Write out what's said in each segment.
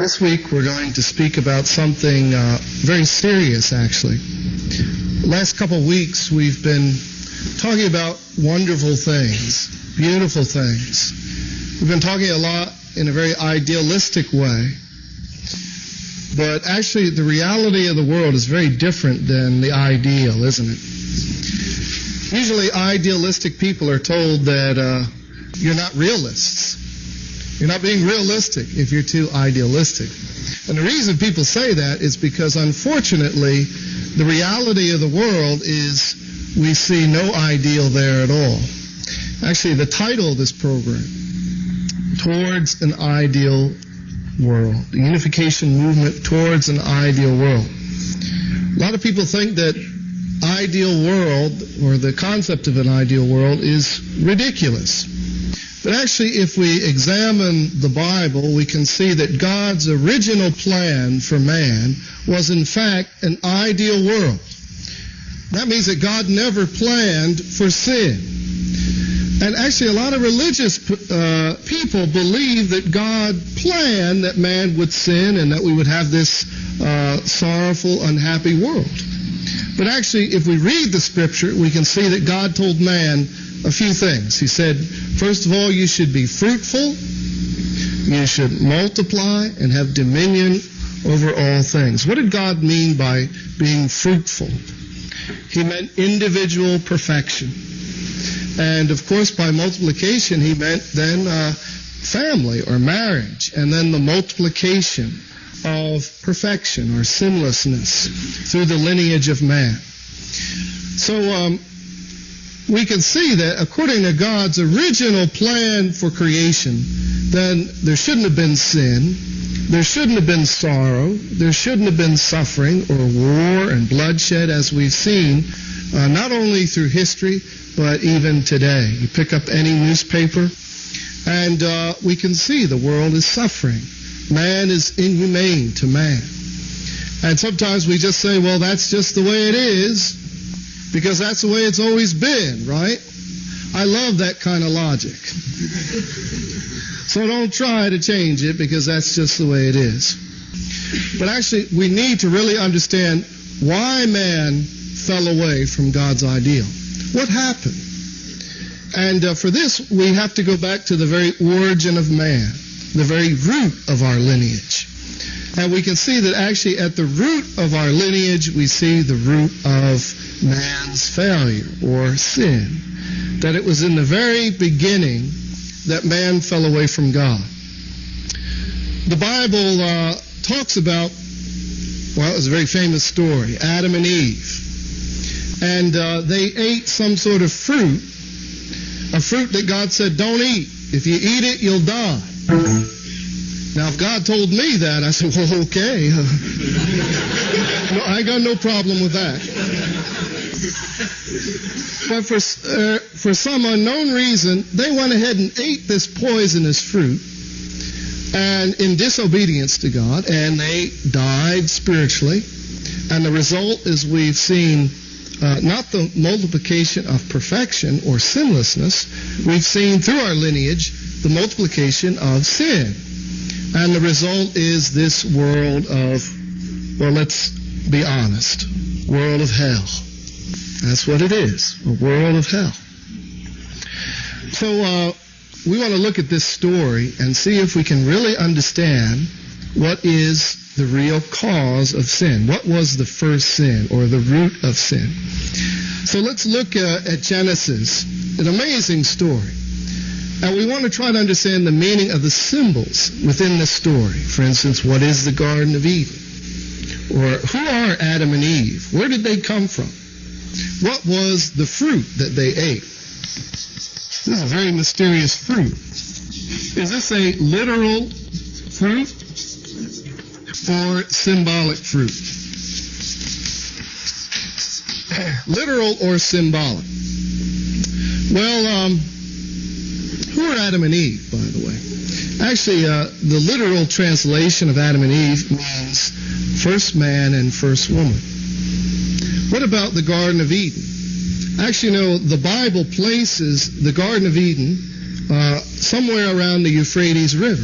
This week we're going to speak about something very serious, actually. The last couple of weeks we've been talking about wonderful things, beautiful things. We've been talking a lot in a very idealistic way. But actually the reality of the world is very different than the ideal, isn't it? Usually idealistic people are told that you're not realists. You're not being realistic if you're too idealistic. And the reason people say that is because, unfortunately, the reality of the world is we see no ideal there at all. Actually, the title of this program, Towards an Ideal World, the unification movement towards an ideal world. A lot of people think that ideal world, or the concept of an ideal world, is ridiculous. But actually, if we examine the Bible, we can see that God's original plan for man was, in fact, an ideal world. That means that God never planned for sin. And actually, a lot of religious people believe that God planned that man would sin and that we would have this sorrowful, unhappy world. But actually, if we read the Scripture, we can see that God told man a few things. He said, first of all, you should be fruitful, you should multiply, and have dominion over all things. What did God mean by being fruitful? He meant individual perfection. And of course, by multiplication, he meant then family or marriage, and then the multiplication of perfection or sinlessness through the lineage of man. So we can see that according to God's original plan for creation, then there shouldn't have been sin, there shouldn't have been sorrow, there shouldn't have been suffering or war and bloodshed, as we've seen, not only through history, but even today. You pick up any newspaper, and we can see the world is suffering. Man is inhumane to man. And sometimes we just say, well, that's just the way it is, because that's the way it's always been, right? I love that kind of logic. So don't try to change it, because that's just the way it is. But actually, we need to really understand why man fell away from God's ideal. What happened? And for this, we have to go back to the very origin of man, the very root of our lineage. And we can see that actually at the root of our lineage, we see the root of man's failure or sin. That it was in the very beginning that man fell away from God. The Bible talks about, well, it was a very famous story, Adam and Eve. And they ate some sort of fruit, a fruit that God said, don't eat. If you eat it, you'll die. Now, if God told me that, I said, well, okay. No, I got no problem with that. But for some unknown reason, they went ahead and ate this poisonous fruit, and in disobedience to God, and they died spiritually. And the result is we've seen not the multiplication of perfection or sinlessness, we've seen through our lineage the multiplication of sin. And the result is this world of, well, let's be honest, world of hell. That's what it is, a world of hell. So we want to look at this story and see if we can really understand what is the real cause of sin. What was the first sin or the root of sin? So let's look at Genesis, an amazing story. And we want to try to understand the meaning of the symbols within the story. For instance, what is the Garden of Eden? Or who are Adam and Eve? Where did they come from? What was the fruit that they ate? This is a very mysterious fruit. Is this a literal fruit or symbolic fruit? Literal or symbolic? Well, who are Adam and Eve, by the way? Actually, the literal translation of Adam and Eve means first man and first woman. What about the Garden of Eden? Actually, the Bible places the Garden of Eden somewhere around the Euphrates River.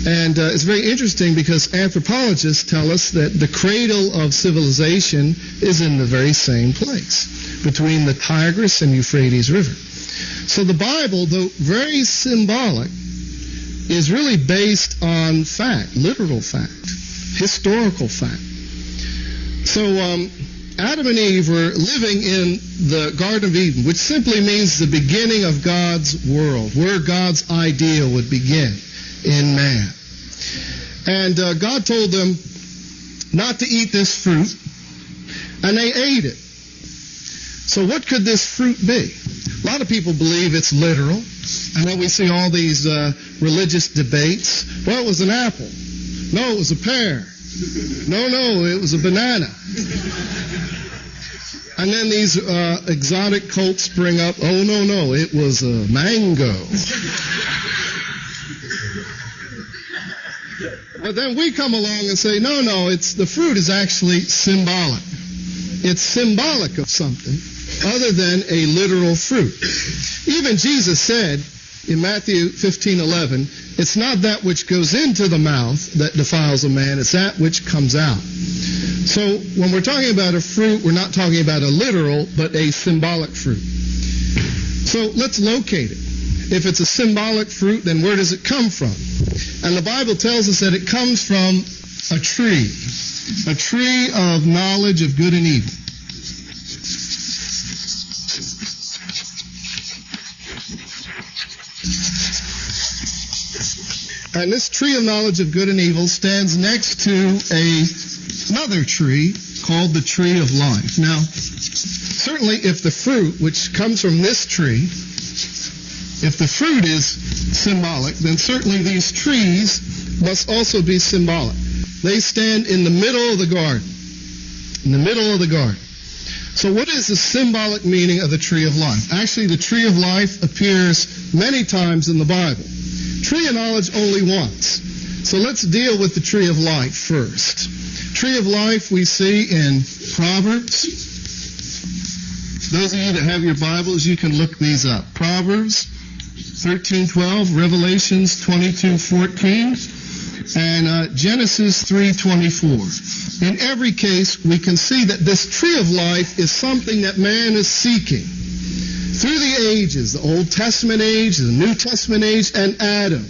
And it's very interesting because anthropologists tell us that the cradle of civilization is in the very same place, between the Tigris and Euphrates River. So the Bible, though very symbolic, is really based on fact, literal fact, historical fact. So Adam and Eve were living in the Garden of Eden, which simply means the beginning of God's world, where God's ideal would begin in man. And God told them not to eat this fruit, and they ate it. So what could this fruit be? A lot of people believe it's literal. And then we see all these religious debates. Well, it was an apple. No, it was a pear. No, it was a banana. And then these exotic cults spring up. Oh, no, it was a mango. But then we come along and say, no, the fruit is actually symbolic. It's symbolic of something other than a literal fruit. Even Jesus said in Matthew 15:11, it's not that which goes into the mouth that defiles a man, it's that which comes out. So when we're talking about a fruit, we're not talking about a literal, but a symbolic fruit. So let's locate it. If it's a symbolic fruit, then where does it come from? And the Bible tells us that it comes from a tree of knowledge of good and evil. And this tree of knowledge of good and evil stands next to another tree called the tree of life. Now, certainly if the fruit, which comes from this tree, if the fruit is symbolic, then certainly these trees must also be symbolic. They stand in the middle of the garden. In the middle of the garden. So what is the symbolic meaning of the tree of life? Actually, the tree of life appears many times in the Bible. Tree of knowledge only once. So let's deal with the tree of life first. Tree of life we see in Proverbs. Those of you that have your Bibles, you can look these up. Proverbs 13:12, Revelations 22:14, and Genesis 3:24. In every case, we can see that this tree of life is something that man is seeking. Through the ages, the Old Testament age, the New Testament age, and Adam.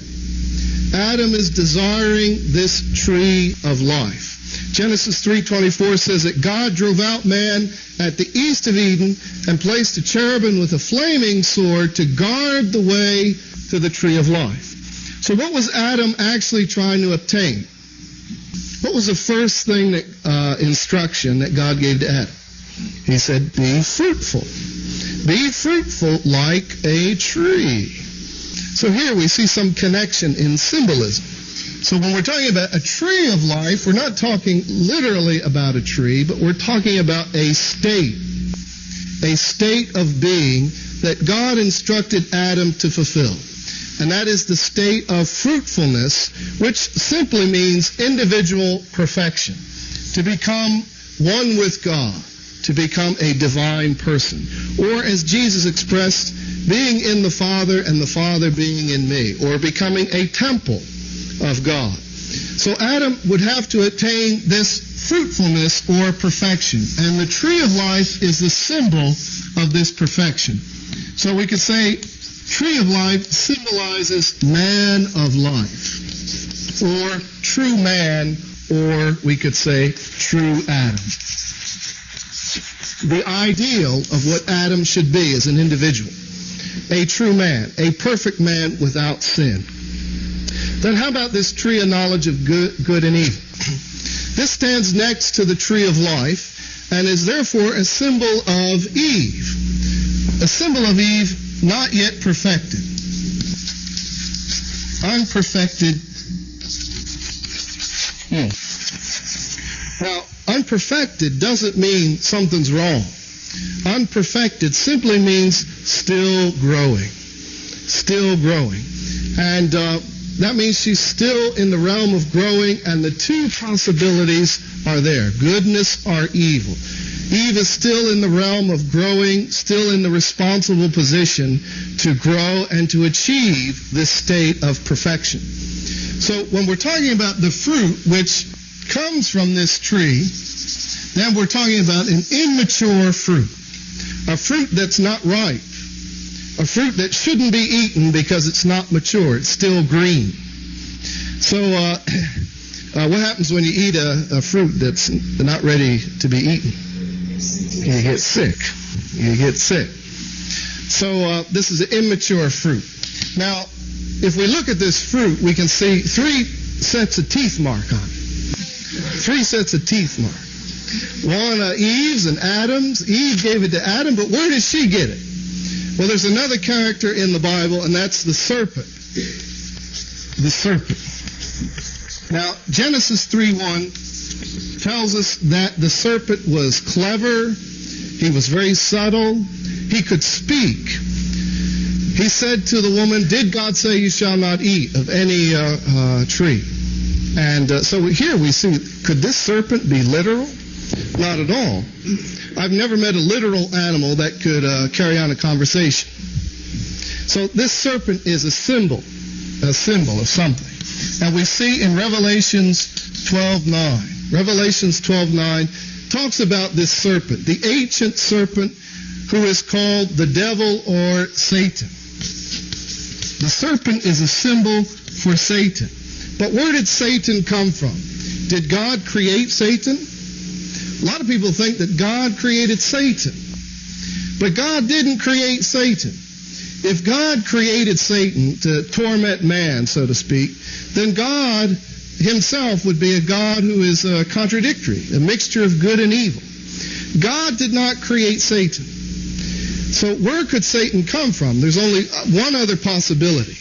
Adam is desiring this tree of life. Genesis 3:24 says that God drove out man at the east of Eden and placed a cherubim with a flaming sword to guard the way to the tree of life. So what was Adam actually trying to obtain? What was the first thing instruction that God gave to Adam? He said, be fruitful. Be fruitful like a tree. So here we see some connection in symbolism. So when we're talking about a tree of life, we're not talking literally about a tree, but we're talking about a state of being that God instructed Adam to fulfill. And that is the state of fruitfulness, which simply means individual perfection, to become one with God, to become a divine person. Or as Jesus expressed, being in the Father and the Father being in me, or becoming a temple of God. So Adam would have to attain this fruitfulness or perfection. And the tree of life is the symbol of this perfection. So we could say tree of life symbolizes man of life, or true man, or we could say true Adam. The ideal of what Adam should be as an individual. A true man, a perfect man without sin. Then how about this tree of knowledge of good and evil? This stands next to the tree of life and is therefore a symbol of Eve. A symbol of Eve not yet perfected. Unperfected. Now, unperfected doesn't mean something's wrong. Unperfected simply means still growing. Still growing. And that means she's still in the realm of growing, and the two possibilities are there, goodness or evil. Eve is still in the realm of growing, still in the responsible position to grow and to achieve this state of perfection. So when we're talking about the fruit which comes from this tree, then we're talking about an immature fruit, a fruit that's not ripe, a fruit that shouldn't be eaten because it's not mature, it's still green. So what happens when you eat a fruit that's not ready to be eaten? You get sick. You get sick. So this is an immature fruit. Now, if we look at this fruit, we can see 3 sets of teeth mark on it. 3 sets of teeth mark. One, Eve's and Adam's. Eve gave it to Adam, but where did she get it? Well, there's another character in the Bible, and that's the serpent. The serpent. Now, Genesis 3:1 tells us that the serpent was clever. He was very subtle. He could speak. He said to the woman, "Did God say you shall not eat of any tree?" And so here we see, could this serpent be literal? Not at all. I've never met a literal animal that could carry on a conversation. So this serpent is a symbol of something. And we see in Revelations 12:9. Revelations 12:9 talks about this serpent, the ancient serpent who is called the devil or Satan. The serpent is a symbol for Satan. But where did Satan come from? Did God create Satan? A lot of people think that God created Satan. But God didn't create Satan. If God created Satan to torment man, so to speak, then God himself would be a God who is contradictory, a mixture of good and evil. God did not create Satan. So where could Satan come from? There's only one other possibility,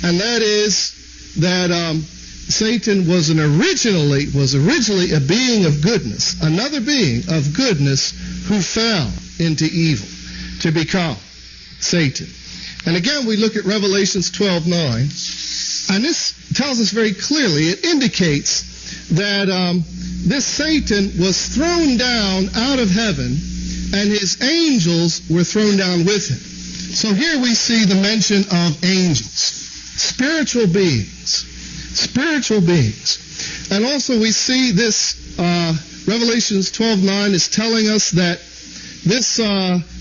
and that is that Satan was originally a being of goodness, another being of goodness who fell into evil to become Satan. And again, we look at Revelations 12:9, and this tells us very clearly, it indicates that this Satan was thrown down out of heaven, and his angels were thrown down with him. So here we see the mention of angels, spiritual beings. And also we see this, Revelations 12:9 is telling us that this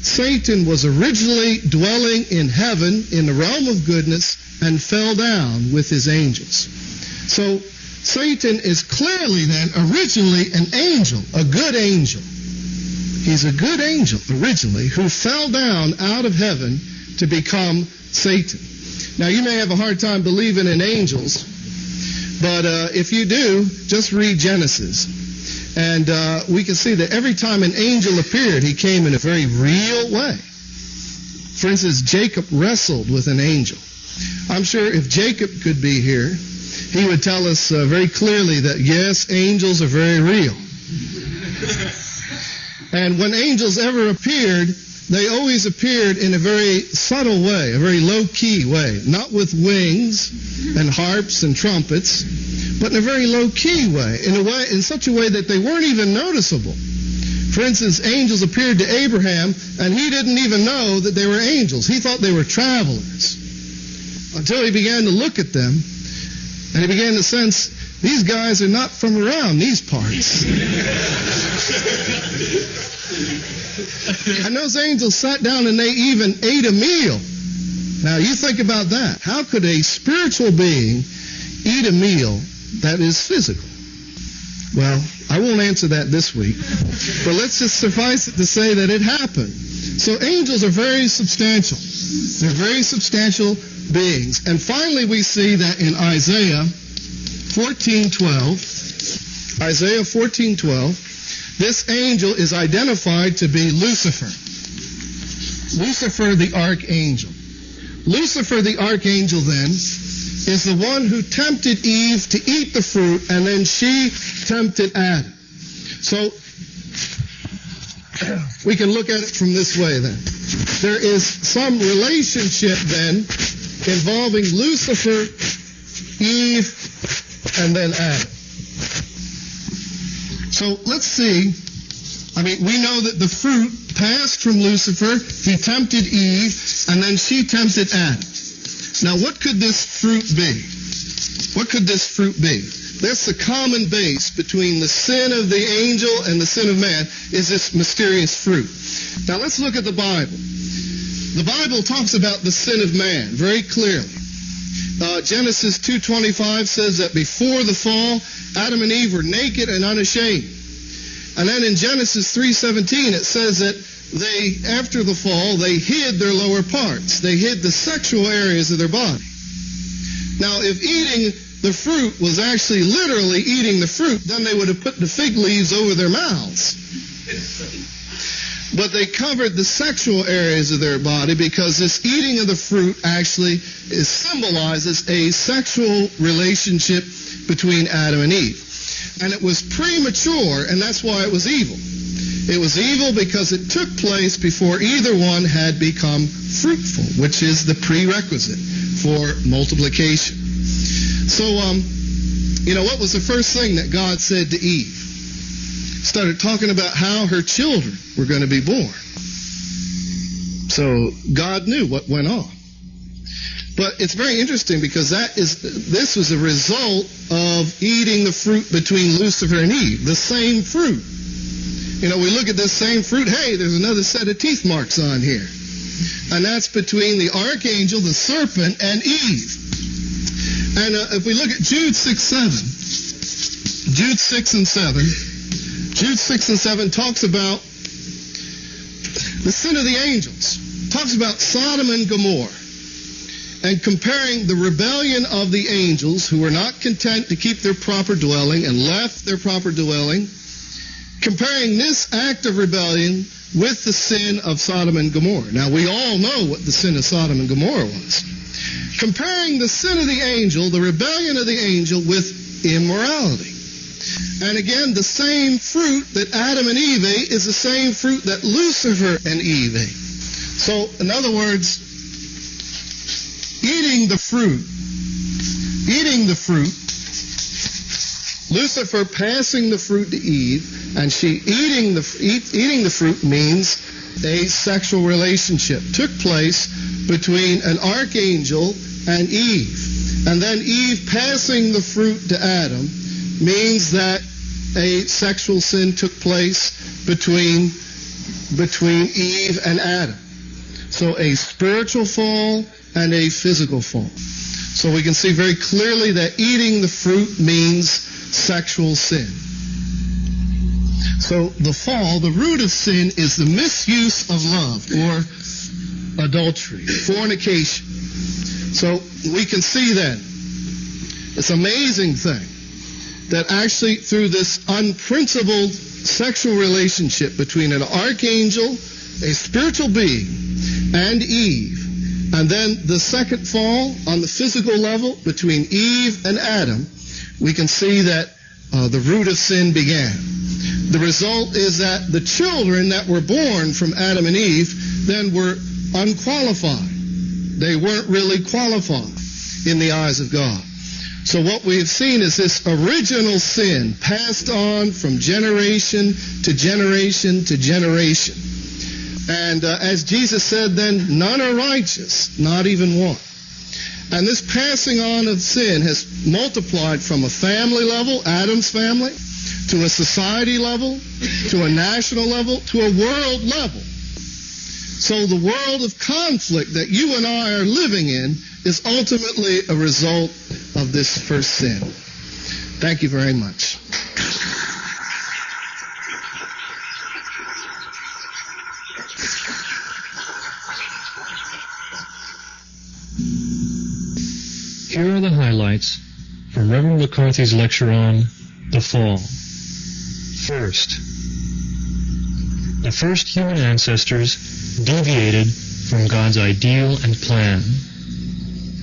Satan was originally dwelling in heaven, in the realm of goodness, and fell down with his angels. So Satan is clearly then originally an angel, a good angel. He's a good angel originally who fell down out of heaven to become Satan. Now you may have a hard time believing in angels, but if you do, just read Genesis. And we can see that every time an angel appeared, he came in a very real way. For instance, Jacob wrestled with an angel. I'm sure if Jacob could be here, he would tell us very clearly that, yes, angels are very real. And when angels ever appeared, they always appeared in a very subtle way, a very low-key way, not with wings and harps and trumpets, but in a very low-key way, in such a way that they weren't even noticeable. For instance, angels appeared to Abraham, and he didn't even know that they were angels. He thought they were travelers, until he began to look at them, and he began to sense, these guys are not from around these parts. And those angels sat down and they even ate a meal. Now you think about that. How could a spiritual being eat a meal that is physical? Well, I won't answer that this week, but let's just suffice it to say that it happened. So angels are very substantial. They're very substantial beings. And finally we see that in Isaiah 14:12, Isaiah 14:12, this angel is identified to be Lucifer. Lucifer the archangel. Lucifer the archangel then is the one who tempted Eve to eat the fruit, and then she tempted Adam. So we can look at it from this way then. There is some relationship then involving Lucifer, Eve, and then Adam. So let's see. We know that the fruit passed from Lucifer, he tempted Eve, and then she tempted Adam. Now what could this fruit be? What could this fruit be? That's the common base between the sin of the angel and the sin of man, is this mysterious fruit. Now let's look at the Bible. The Bible talks about the sin of man very clearly. Genesis 2:25 says that before the fall, Adam and Eve were naked and unashamed. And then in Genesis 3:17 it says that after the fall, they hid their lower parts. They hid the sexual areas of their body. Now, if eating the fruit was actually literally eating the fruit, then they would have put the fig leaves over their mouths. But they covered the sexual areas of their body because this eating of the fruit actually symbolizes a sexual relationship between Adam and Eve. And it was premature, and that's why it was evil. It was evil because it took place before either one had become fruitful, which is the prerequisite for multiplication. So, what was the first thing that God said to Eve? Started talking about how her children were going to be born. So God knew what went on. But it's very interesting because this was a result of eating the fruit between Lucifer and Eve, the same fruit. We look at this same fruit, hey, there's another set of teeth marks on here. And that's between the archangel, the serpent, and Eve. And if we look at Jude 6:7, Jude 6 and 7 talks about the sin of the angels. Talks about Sodom and Gomorrah. And comparing the rebellion of the angels who were not content to keep their proper dwelling and left their proper dwelling, comparing this act of rebellion with the sin of Sodom and Gomorrah. Now, we all know what the sin of Sodom and Gomorrah was. Comparing the sin of the angel, the rebellion of the angel, with immorality. And again, the same fruit that Adam and Eve ate is the same fruit that Lucifer and Eve ate. So, in other words, eating the fruit, Lucifer passing the fruit to Eve, and she eating the fruit means a sexual relationship took place between an archangel and Eve. And then Eve passing the fruit to Adam means that a sexual sin took place between Eve and Adam. So a spiritual fall and a physical fall. So we can see very clearly that eating the fruit means sexual sin. So the fall, the root of sin, is the misuse of love, or adultery, fornication. So we can see then, it's an amazing thing, that actually through this unprincipled sexual relationship between an archangel, a spiritual being, and Eve, and then the second fall on the physical level between Eve and Adam, we can see that the root of sin began. The result is that the children that were born from Adam and Eve then were unqualified. They weren't really qualified in the eyes of God. So what we've seen is this original sin passed on from generation to generation to generation. And as Jesus said then, none are righteous, not even one. And this passing on of sin has multiplied from a family level, Adam's family, to a society level, to a national level, to a world level. So the world of conflict that you and I are living in is ultimately a result of this first sin. Thank you very much. Here are the highlights from Reverend McCarthy's lecture on the fall. First, the first human ancestors deviated from God's ideal and plan.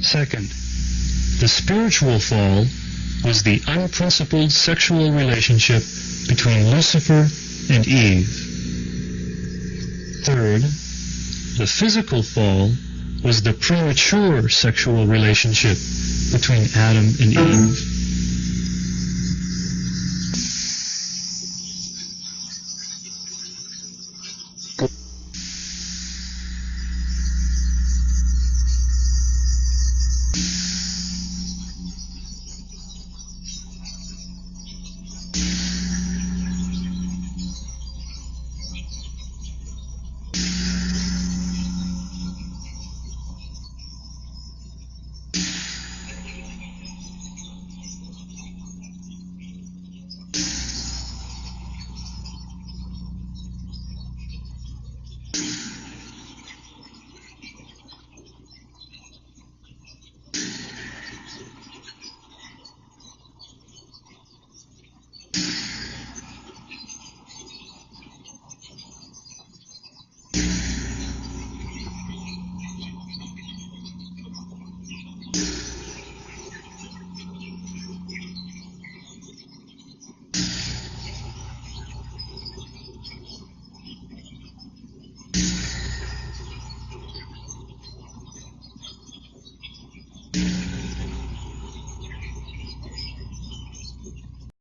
Second, the spiritual fall was the unprincipled sexual relationship between Lucifer and Eve. Third, the physical fall was the premature sexual relationship between Adam and Eve.